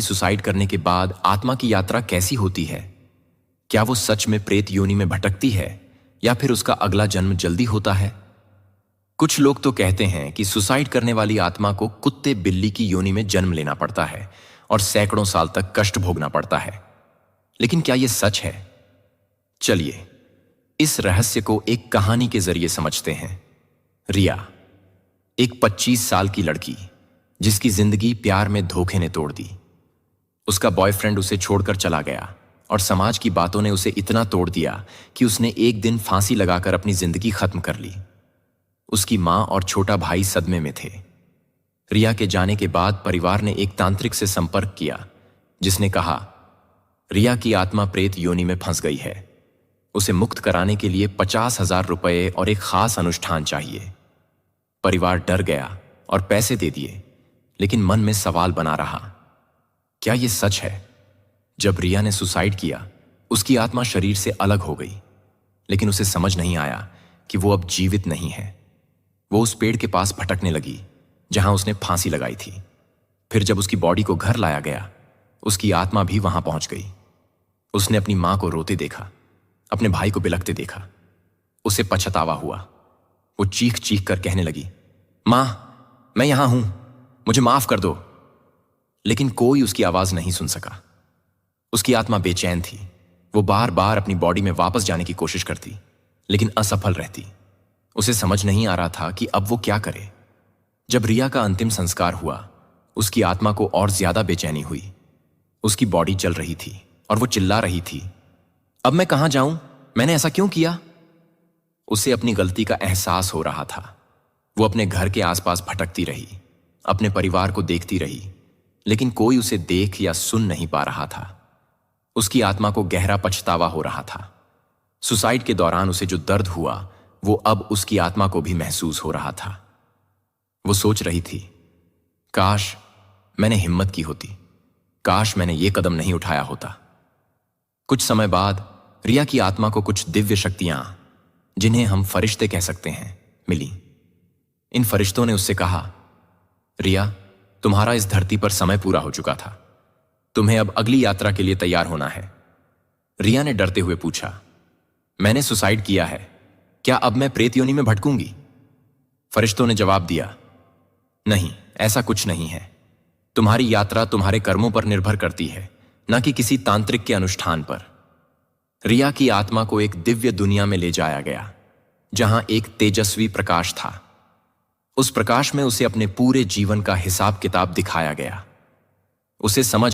Suicide करने के बाद आत्मा की यात्रा कैसी होती है? क्या वो सच में प्रेत योनि में भटकती है या फिर उसका अगला जन्म जल्दी होता है? कुछ लोग तो कहते हैं कि सुसाइड करने वाली आत्मा को कुत्ते बिल्ली की योनि में जन्म लेना पड़ता है और सैकड़ों साल तक कष्ट भोगना पड़ता है। लेकिन क्या यह सच है? चलिए इस रहस्य को एक कहानी के जरिए समझते हैं। रिया, एक 25 साल की लड़की जिसकी जिंदगी प्यार में धोखे ने तोड़ दी। उसका बॉयफ्रेंड उसे छोड़कर चला गया और समाज की बातों ने उसे इतना तोड़ दिया कि उसने एक दिन फांसी लगाकर अपनी जिंदगी खत्म कर ली। उसकी मां और छोटा भाई सदमे में थे। रिया के जाने के बाद परिवार ने एक तांत्रिक से संपर्क किया जिसने कहा, रिया की आत्मा प्रेत योनि में फंस गई है। उसे मुक्त कराने के लिए 50,000 रुपए और एक खास अनुष्ठान चाहिए। परिवार डर गया और पैसे दे दिए, लेकिन मन में सवाल बना रहा, क्या यह सच है? जब रिया ने सुसाइड किया, उसकी आत्मा शरीर से अलग हो गई, लेकिन उसे समझ नहीं आया कि वो अब जीवित नहीं है। वो उस पेड़ के पास भटकने लगी जहां उसने फांसी लगाई थी। फिर जब उसकी बॉडी को घर लाया गया, उसकी आत्मा भी वहां पहुंच गई। उसने अपनी मां को रोते देखा, अपने भाई को बिलखते देखा। उसे पछतावा हुआ। वो चीख चीख कर कहने लगी, मां, मैं यहां हूं, मुझे माफ कर दो। लेकिन कोई उसकी आवाज नहीं सुन सका। उसकी आत्मा बेचैन थी। वो बार बार अपनी बॉडी में वापस जाने की कोशिश करती, लेकिन असफल रहती। उसे समझ नहीं आ रहा था कि अब वो क्या करे। जब रिया का अंतिम संस्कार हुआ, उसकी आत्मा को और ज्यादा बेचैनी हुई। उसकी बॉडी जल रही थी और वो चिल्ला रही थी, अब मैं कहां जाऊं? मैंने ऐसा क्यों किया? उसे अपनी गलती का एहसास हो रहा था। वो अपने घर के आसपास भटकती रही, अपने परिवार को देखती रही, लेकिन कोई उसे देख या सुन नहीं पा रहा था। उसकी आत्मा को गहरा पछतावा हो रहा था। सुसाइड के दौरान उसे जो दर्द हुआ, वो अब उसकी आत्मा को भी महसूस हो रहा था। वो सोच रही थी, काश मैंने हिम्मत की होती, काश मैंने ये कदम नहीं उठाया होता। कुछ समय बाद रिया की आत्मा को कुछ दिव्य शक्तियां, जिन्हें हम फरिश्ते कह सकते हैं, मिली। इन फरिश्तों ने उससे कहा, रिया, तुम्हारा इस धरती पर समय पूरा हो चुका था। तुम्हें अब अगली यात्रा के लिए तैयार होना है। रिया ने डरते हुए पूछा, मैंने सुसाइड किया है, क्या अब मैं प्रेत योनि में भटकूंगी? फरिश्तों ने जवाब दिया, नहीं, ऐसा कुछ नहीं है। तुम्हारी यात्रा तुम्हारे कर्मों पर निर्भर करती है, न कि किसी तांत्रिक के अनुष्ठान पर। रिया की आत्मा को एक दिव्य दुनिया में ले जाया गया, जहां एक तेजस्वी प्रकाश था। उस प्रकाश में उसे अपने पूरे जीवन का हिसाब किताब दिखाया गया। उसे समझ